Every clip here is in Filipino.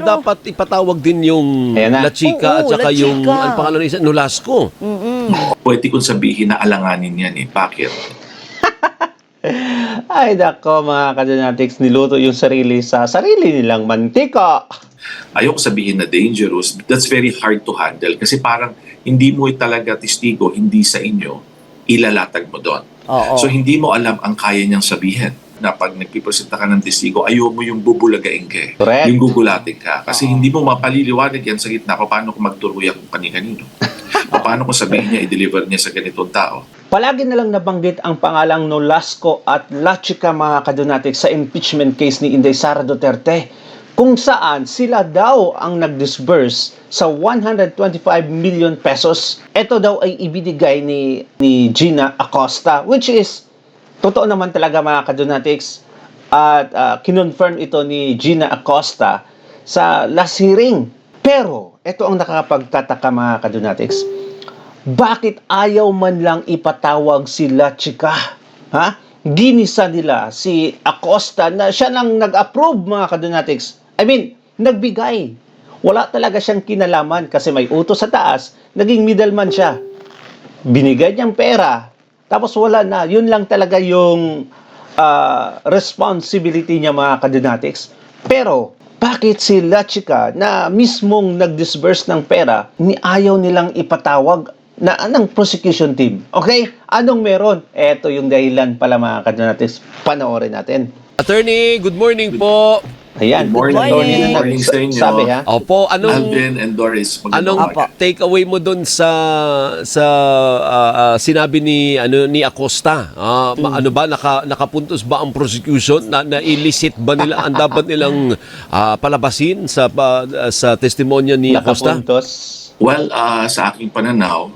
Dapat ipatawag din yung Ayan na. La Chica at Oo, saka La yung Chica. ang pangalan ni Nolasco. Pwede kong sabihin na alanganin yan eh. Bakit? Ay, nako mga kadonatics, niluto yung sarili sa sarili nilang mantika. Ayoko sabihin na dangerous. That's very hard to handle kasi parang hindi mo talaga testigo, hindi sa inyo, ilalatag mo doon. Oo. So hindi mo alam ang kaya niyang sabihin na pag nagpipresenta ka ng testigo, ayaw mo yung bubulagain ka. Correct. Yung gugulatin ka. Kasi hindi mo mapaliliwanag yan sa gitna. Paano kung magturuya kung kani-kanino? Paano kung sabihin niya, i-deliver niya sa ganitong tao? Palagi na lang nabanggit ang pangalang Nolasco at La Chica mga kadonatics sa impeachment case ni Inday Sara Duterte, kung saan sila daw ang nag-disburse sa 125 million pesos. Ito daw ay ibinigay ni Gina Acosta, which is totoo naman talaga mga kadonatics, at kinonfirm ito ni Gina Acosta sa last hearing. Pero ito ang nakakapagtataka mga kadonatics, bakit ayaw man lang ipatawag si La Chica? Ha? Ginisa nila si Acosta na siya lang nag-approve mga kadonatics. I mean, nagbigay. Wala talaga siyang kinalaman kasi may utos sa taas, naging middleman siya. Binigay niyang pera, tapos wala na. Yun lang talaga yung responsibility niya mga kadonatics. Pero, bakit si La Chica na mismong nag-disburse ng pera, ayaw nilang ipatawag na anong prosecution team? Okay? Anong meron? Eto yung dahilan pala mga kadonatics. Panoorin natin. Attorney, good morning po. Ayan. Good morning. Attorney na Good morning sa inyo. sabi ha. Opo, anong Alvin and Doris, magandang anong umaga. takeaway mo doon sa sinabi ni Acosta? Ano ba nakapuntos ba ang prosecution na illicit ba nila ang dapat nilang palabasin sa testimonya ni Acosta? Nakapuntos. Well, sa aking pananaw,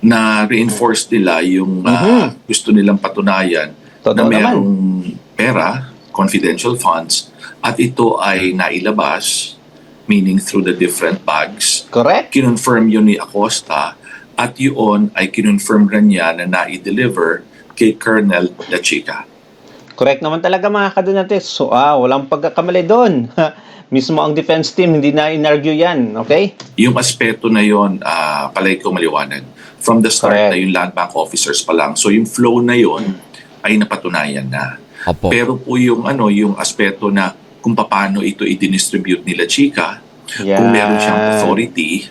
na-reinforce nila yung gusto nilang patunayan Totoo na naman. mayroong pera, confidential funds, at ito ay nailabas, meaning through the different bags. Correct? Kinonfirm yun ni Acosta at yun ay kinonfirm rin niya na na-deliver kay Colonel La Chica. Correct naman talaga mga kadonatics. So, walang pagkakamali doon. Mismo ang defense team, hindi na inargue yan. Okay? Yung aspeto na yun, palagi ko maliwanag. From the start Correct. na yung land bank officers pa lang. So yung flow na yun ay napatunayan na. Opo. Pero po yung aspeto na kung paano ito i-distribute ni La Chica, kung meron siyang authority,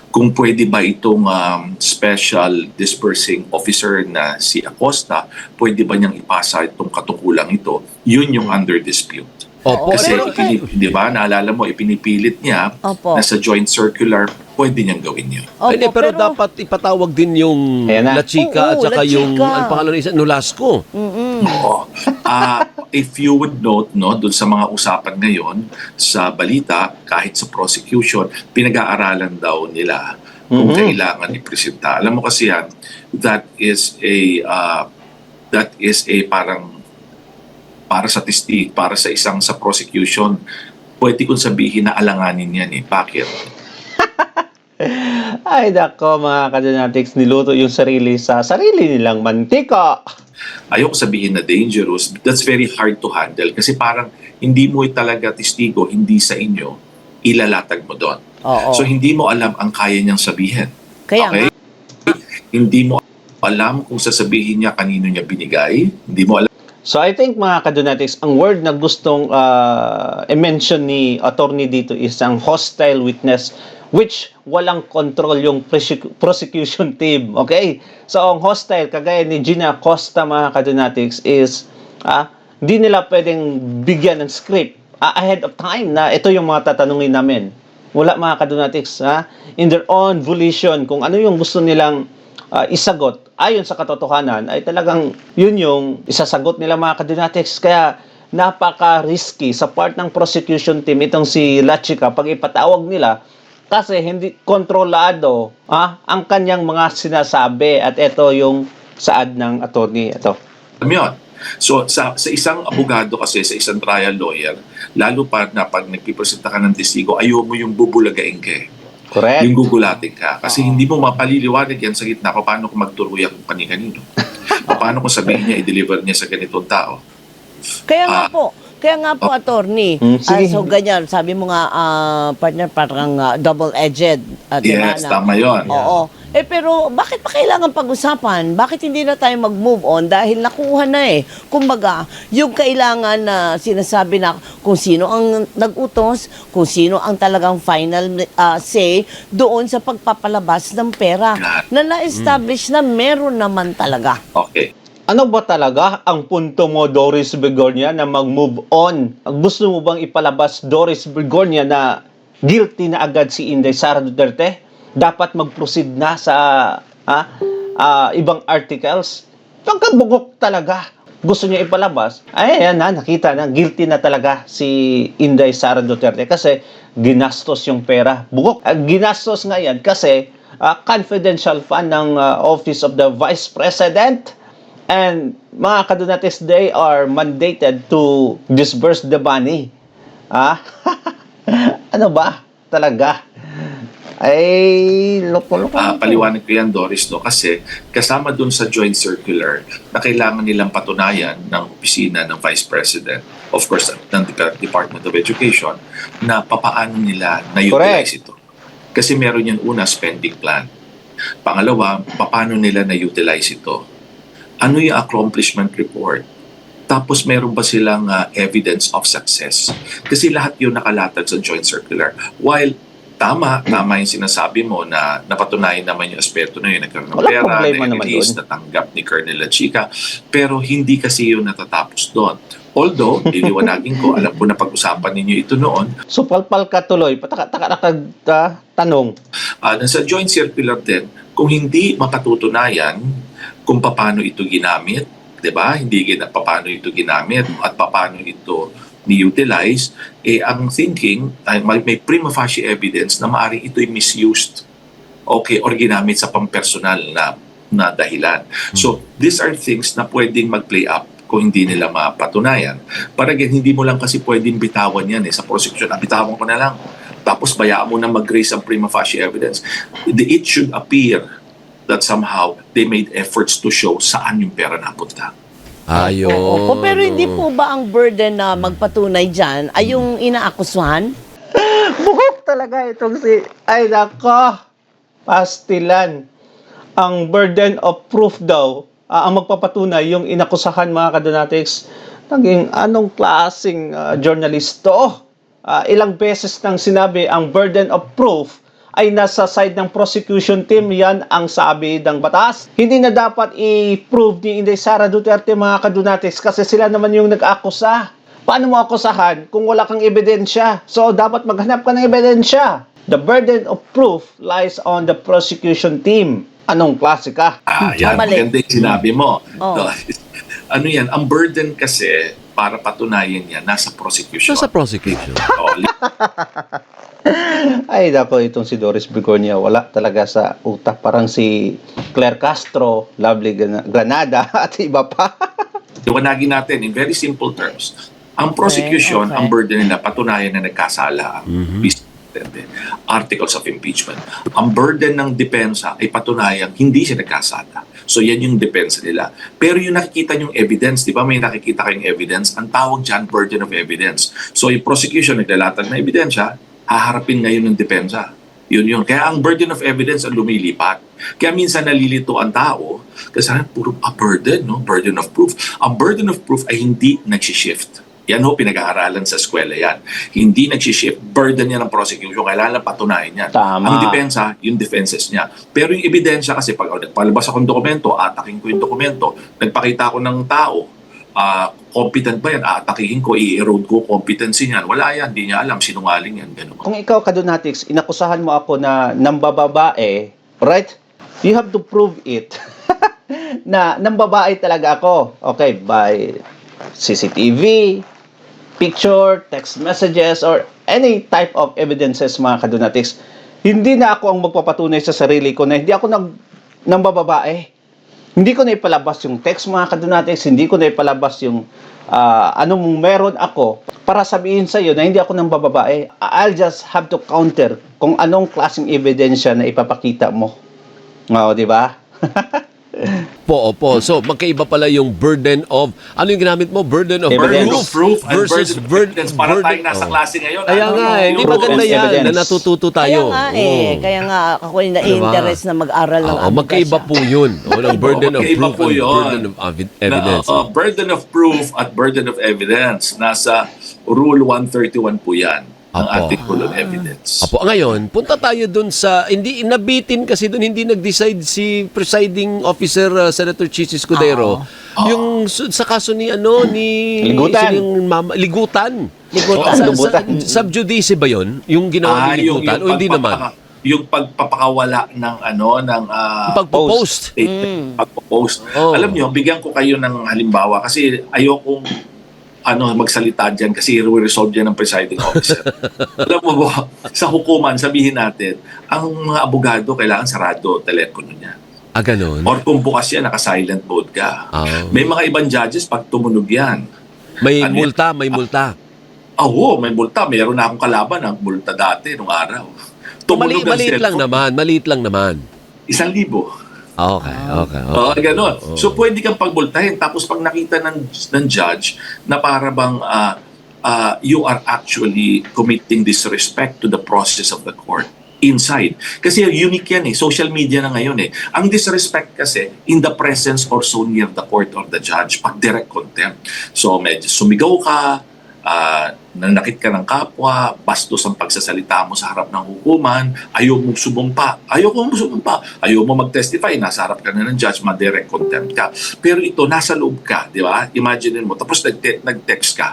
kung pwede ba itong special dispersing officer na si Acosta, pwede ba niyang ipasa itong katukulang ito, yun yung under dispute. Opo. Kasi, Pero, di ba, naalala mo, ipinipilit niya Opo. na sa joint circular, pwede niyang gawin yun. Opo, hindi, pero dapat ipatawag din yung Ayan na. La Chica at Oo, saka La yung Chica. ang pangalan ni Nolasco. Oo. If you would note, no, doon sa mga usapan ngayon sa balita, kahit sa prosecution, pinag-aaralan daw nila kung kailangan ipresenta. Alam mo kasi yan, that is a parang para sa testig, para sa isang sa prosecution, pwede kong sabihin na alanganin yan eh. Bakit? Ay, nako mga kadonatics, niluto yung sarili sa sarili nilang mantika. Ayoko sabihin na dangerous. That's very hard to handle kasi parang hindi mo talaga testigo, hindi sa inyo, ilalatag mo doon. Oo. So hindi mo alam ang kaya niyang sabihin. Kaya Okay? Hindi mo alam kung sasabihin niya kanino niya binigay. Hindi mo alam So I think mga kadonatics, ang word na gustong i-mention ni attorney dito is ang hostile witness, which walang control yung prosecution team. Okay? So ang hostile, kagaya ni Gina Acosta mga kadonatics, is di nila pwedeng bigyan ng script ahead of time na ito yung mga tatanungin namin. Wala mga kadonatics, in their own volition, kung ano yung gusto nilang isagot ayon sa katotohanan, ay talagang yun yung isasagot nila mga kadonatics. Kaya napaka-risky sa part ng prosecution team itong si La Chica pag ipatawag nila kasi hindi kontrolado ang kanyang mga sinasabi. At ito yung saad ng attorney. Ito. yun. So sa isang abogado kasi, sa isang trial lawyer, lalo pa na pag nagpipresenta ka ng testigo, ayaw mo yung bubulagain ka eh. Correct? Yung gugulatin ka. Kasi hindi mo mapaliliwanag yan sa gitna. Paano kung magturuya kung kani-kanino? Paano kung sabihin niya, i-deliver niya sa ganitong tao? Kaya nga po, Kaya nga po, attorney, sige. so ganyan, sabi mo nga, partner, parang double-edged. Diba, Yes, tama yun. Oo. Pero bakit pa kailangan pag-usapan? Bakit hindi na tayo mag-move on? Dahil nakuha na eh. Kumbaga, yung kailangan na sinasabi na kung sino ang nag-utos, kung sino ang talagang final say doon sa pagpapalabas ng pera na na-establish na meron naman talaga. Okay. Ano ba talaga ang punto mo, Doris Bigornia, na mag-move on? Gusto mo bang ipalabas, Doris Bigornia, na guilty na agad si Inday Sara Duterte? Dapat mag-proceed na sa ibang articles? Pagkabugok talaga. Gusto niya ipalabas, ay ayan na, nakita na, guilty na talaga si Inday Sara Duterte kasi ginastos yung pera. Bugok. Ginastos nga yan kasi confidential fund ng Office of the Vice President. And mga kadunates, they are mandated to disburse the money. Ano ba? Talaga? Ay, loko-loko. Paliwanag ko yan, Doris, no? Kasi kasama dun sa joint circular na kailangan nilang patunayan ng opisina ng Vice President, of course, ng Department of Education, na papaano nila na-utilize ito. Kasi meron yan una, spending plan. Pangalawa, paano nila na-utilize ito. Ano yung accomplishment report? Tapos meron ba silang evidence of success? Kasi lahat yun nakalatag sa joint circular. While tama yung sinasabi mo na napatunayan naman yung aspeto na yun, nagkaroon ng Wala pera, problema naman na-release, doon. natanggap ni Colonel Lachica, pero hindi kasi yun natatapos doon. Although, iliwanagin ko, alam ko na pag-usapan ninyo ito noon, So, palpal ka tuloy. Tanong. nasa joint circular din, kung hindi mapatutunayan kung paano ito ginamit, 'di ba? Paano ito ginamit at paano ito ni-utilize, ang thinking ay may prima facie evidence na maaaring ito'y misused, okay, or ginamit sa pampersonal na dahilan. So, these are things na pwedeng mag-play up kung hindi nila mapatunayan. Para again, hindi mo lang kasi pwedeng bitawan yan sa prosecution. Bitawan ko na lang. Tapos bayaan mo na mag-raise ang prima facie evidence. It should appear that somehow they made efforts to show saan yung pera napunta. Ayun. Opo, pero hindi po ba ang burden na magpatunay dyan ay yung inaakusahan? Bugok talaga itong si... Ay, nako. Pastilan. Ang burden of proof daw, ang magpapatunay, yung inakusahan, mga kadonatics, naging anong klaseng journalist to? Ilang beses nang sinabi ang burden of proof ay nasa side ng prosecution team, yan ang sabi ng batas. Hindi na dapat i-prove ni Inday Sara Duterte, mga kadonatics, kasi sila naman yung nag-akusa. Paano mo akusahan kung wala kang ebidensya? So, dapat maghanap ka ng ebidensya. The burden of proof lies on the prosecution team. Anong klase ka? Yan, Mali. maganda yung sinabi mo. Oh. No, ano yan, ang burden kasi para patunayan yan, nasa prosecution. Sa prosecution. Oh, Ay, dapo itong si Doris Bigornia, wala talaga sa utak. Parang si Claire Castro, Lovely Granada, at iba pa. Liwanagin natin in very simple terms. Ang prosecution, Okay. ang burden nila, patunayan na nagkasala ang Vice Presidente. Articles of impeachment. Ang burden ng depensa ay patunayan hindi siya nagkasala. So yan yung depensa nila. Pero yung nakikita yung evidence, di ba may nakikita kayong evidence, ang tawag dyan burden of evidence. So yung prosecution naglalatag na ebidensya, haharapin ngayon ng depensa. Yun. Kaya ang burden of evidence ang lumilipat. Kaya minsan nalilito ang tao kasi puro burden, no? Burden of proof. Ang burden of proof ay hindi nagsishift. Yan ho, pinag-aaralan sa eskwela yan. Hindi nagsishift. Burden yan ng prosecution. Kailangan lang patunayan yan. Tama. Ang depensa, yung defenses niya. Pero yung ebidensya kasi pag nagpalabas akong dokumento, ataking ko yung dokumento, nagpakita ko ng tao, competent ba yan? Aatakihin ko, i-erode ko competency niyan. Wala yan, hindi niya alam, sinungaling yan. Ganun. Kung ikaw, kadonatics, inakusahan mo ako na nambababae, right? You have to prove it. Na nambabae talaga ako. Okay, by CCTV, picture, text messages, or any type of evidences, mga kadonatics. Hindi na ako ang magpapatunay sa sarili ko na hindi ako nambababae. Hindi ko na ipalabas yung text, mga kadonatics. Hindi ko na ipalabas yung anong meron ako para sabihin sa iyo na hindi ako nambababae. I'll just have to counter kung anong klaseng ebidensya na ipapakita mo. Oo, di ba? Opo. So, magkaiba pala yung burden of, ano yung ginamit mo? Burden of Evidence. Burden of proof and versus burden of evidence. Para tayong nasa oh. klase ngayon. Kaya nga, hindi Yung maganda evidence. yan na natututo tayo. Kaya nga ako yung na-interest na mag-aral ng Oo, magkaiba po yun. Ng burden of Magkaiba proof po and yun. burden of evidence. Burden of proof at burden of evidence. Nasa Rule 131 po yan ng Apo. ating Rule of Evidence. Apo, ngayon, punta tayo dun sa, hindi, nabitin kasi dun, hindi nag-decide si presiding officer, Senator Chis Escudero, yung sa kaso ni, Ligutan. sino yung ligutan. Ligutan. Sub judice ba yun? Yung ginawa ni ligutan? O hindi naman? Yung pagpapakawala ng Pagpo-post. pagpo-post. Oh. Alam niyo, bigyan ko kayo ng halimbawa kasi ayokong magsalita dyan kasi i-resolve yan ng presiding officer. Alam mo ba, sa hukuman, sabihin natin, ang mga abogado kailangan sarado telepono niya. Ganun? Or kung bukas yan, naka-silent mode ka. May mga ibang judges, pag tumunog yan, May Ano multa, may multa. oo, may multa. Meron na akong kalaban ng multa dati nung araw. Tumunog ang Maliit lang cellphone, naman, maliit lang naman. 1,000. Okay. Ganon. So, pwede kang pagbultahin. Tapos, pag nakita ng judge na para bang you are actually committing disrespect to the process of the court inside. Kasi unique yan social media na ngayon Ang disrespect kasi in the presence or so near the court or the judge, pag direct contempt. So, medyo sumigaw ka, nanakit ka ng kapwa, bastos ang pagsasalita mo sa harap ng hukuman, ayaw mong sumumpa, ayaw mo mag-testify, nasa harap ka na ng judge, ma-direct contempt ka. Pero ito, nasa loob ka, di ba? Imagine mo, tapos nag-text ka,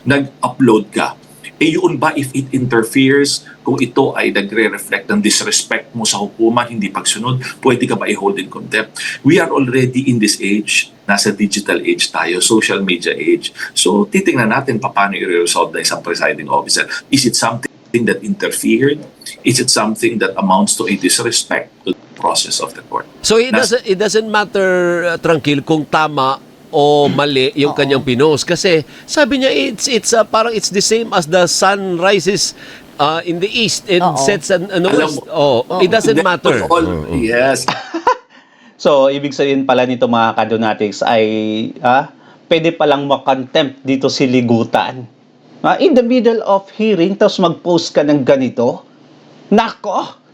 nag-upload ka. Yun ba if it interferes, kung ito ay nagre-reflect ng disrespect mo sa hukuman, hindi pagsunod, pwede ka ba i-hold in contempt? We are already in this age, nasa digital age tayo, social media age. So, titingnan natin paano i-resolve na isang presiding officer. Is it something that interfered? Is it something that amounts to a disrespect to the process of the court? So it doesn't matter, Tranquil, kung tama o mali yung kanyang pinost. Kasi sabi niya, it's parang it's the same as the sun rises in the east and sets in the west. It doesn't matter. Yes. So, ibig sabihin pala nito mga kadonatics ay pwede palang makontempt dito si ligutan. In the middle of hearing, tapos mag-post ka ng ganito. Nako!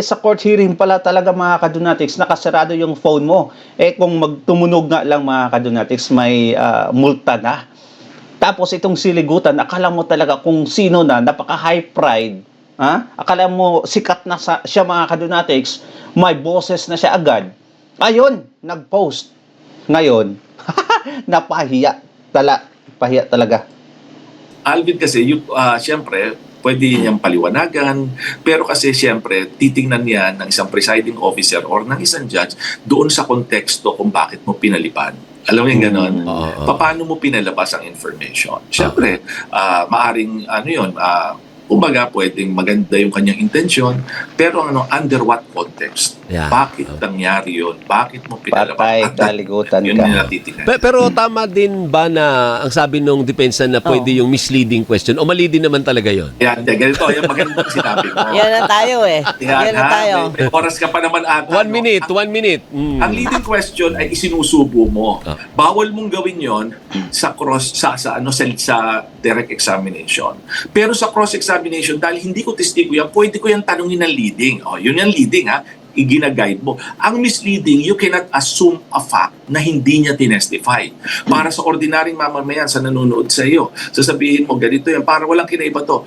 Sa court hearing pala talaga mga kadonatics, nakasarado yung phone mo. Kung magtumunog nga lang mga kadonatics, may multa na. Tapos itong siligutan, akala mo talaga kung sino na, napaka-high pride. Akala mo sikat na siya mga kadonatics, may boses na siya agad. Ayun, nag-post. Ngayon, napahiya. Pahiya talaga. Alvin kasi, siyempre, pwede niyang paliwanagan, pero kasi siyempre, titingnan niya ng isang presiding officer or ng isang judge doon sa konteksto kung bakit mo pinalipan. Alam mo yung ganon? Paano mo pinalabas ang information? Siyempre, maaring kumbaga pwedeng maganda yung kanyang intensyon, pero under what context? Yeah. Bakit nangyari yun? Bakit mo pinalabas? Patay, kaligutan yun ka. yung natitingnan. Pero tama din ba na ang sabi nung depensa na pwede yung misleading question o mali din naman talaga yon? Yan, ganito. Yan magandang sinabi mo. Yan na tayo Yan na tayo. May oras ka pa naman ata. 1 minute, 1 minute. Ang leading question ay isinusubo mo. Bawal mong gawin 'yon sa direct examination. Pero sa cross examination, dahil hindi ko testigo yan, pwede ko yan tanungin ng leading. Yun yung leading igina-guide mo. Ang misleading, you cannot assume a fact na hindi niya tinestify. Para sa ordinaryong mamamayan sa nanonood sa iyo, sasabihin mo ganito yan, para walang kinaiba to.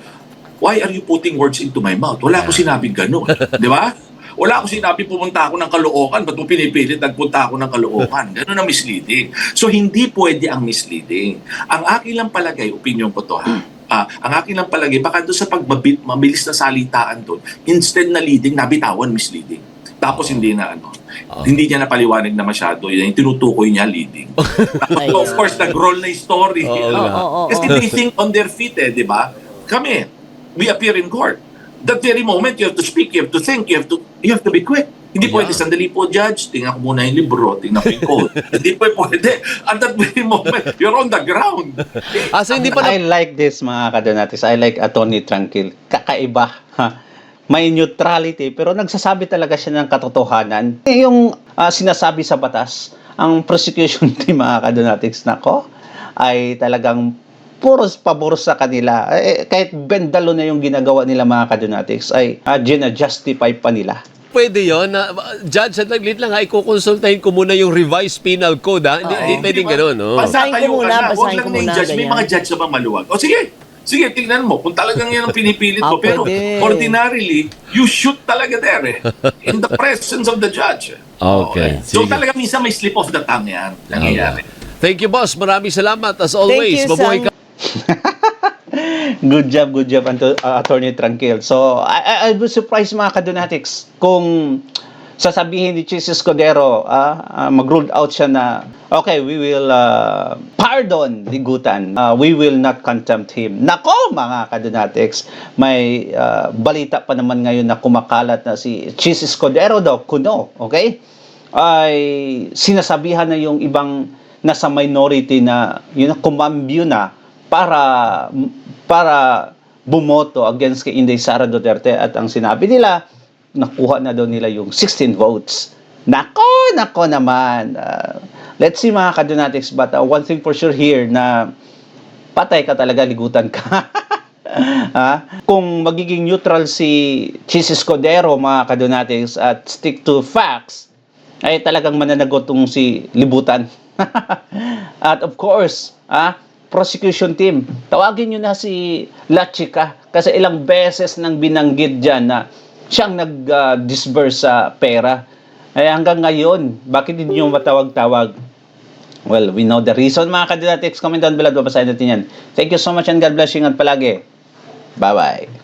Why are you putting words into my mouth? Wala ko sinabing gano'n. Di ba? Wala ko sinabi pumunta ako ng Caloocan, ba't mo pinipilit nagpunta ako ng Caloocan? Ganun ang misleading. So, hindi pwede ang misleading. Ang akin lang palagay, opinion ko to ang akin lang palagay, baka doon sa mabilis na salitaan doon, instead na leading, nabitawan misleading. Tapos hindi na hindi niya napaliwanag na masyado, yung tinutukoy niya leading. Tapos, of course, nag-roll na yung story. Kasi they think on their feet di ba? Kami, we appear in court. That very moment, you have to speak, you have to think, you have to be quick. Hindi pwede, sandali po, judge, tingnan ko muna yung libro, tingnan ko yung code. Hindi pwede. At that very moment, you're on the ground. So hindi pa I like this mga kadonatics. I like Attorney Tranquil. Kakaiba. may neutrality, pero nagsasabi talaga siya ng katotohanan. Yung sinasabi sa batas, ang prosecution team, mga kadonatics, nako, ay talagang puros pabor sa kanila. Kahit bendalo na yung ginagawa nila, mga kadonatics, ay gina-justify pa nila. Pwede yun. Judge, at naglit lang, ikukonsultahin ko muna yung revised penal code. Hindi pwedeng gano'n. No? Basahin ko muna, Huwag lang na yung judge. May ganyan. mga judge na ba maluwag? O sige, tingnan mo. Kung talagang yan ang pinipilit mo. Pero pwede. ordinarily, you shoot talaga there in the presence of the judge. Okay. So Sige. talaga minsan may slip of the tongue yan. Nangyayari. Thank you, boss. Maraming salamat. As always, you, mabuhay Sang. ka. Good job, Attorney Tranquil. So, I was surprised, mga kadonatics, kung sasabihin ni Chis Escudero, mag-rule out siya na, okay, we will pardon Ligutan. We will not contempt him. Nako, mga kadonatics, may balita pa naman ngayon na kumakalat na si Chis Escudero daw, kuno, okay? Ay sinasabihan na yung ibang nasa minority na kumambyo na para bumoto against kay Inday Sara Duterte, at ang sinabi nila, nakuha na daw nila yung 16 votes. Nako naman. Let's see, mga kadonatics, but one thing for sure here, na patay ka talaga, Ligutan ka. Kung magiging neutral si Chis Escudero, mga kadonatics, at stick to facts, ay talagang mananagot tong si Libutan. At of course, prosecution team, tawagin nyo na si La Chica, kasi ilang beses nang binanggit dyan na siyang nag-disburse sa pera. Ay hanggang ngayon, bakit hindi nyo matawag-tawag? Well, we know the reason, mga kadonatics. Comment down below, babasahin natin yan. Thank you so much and God bless you, ingat palagi. Bye-bye.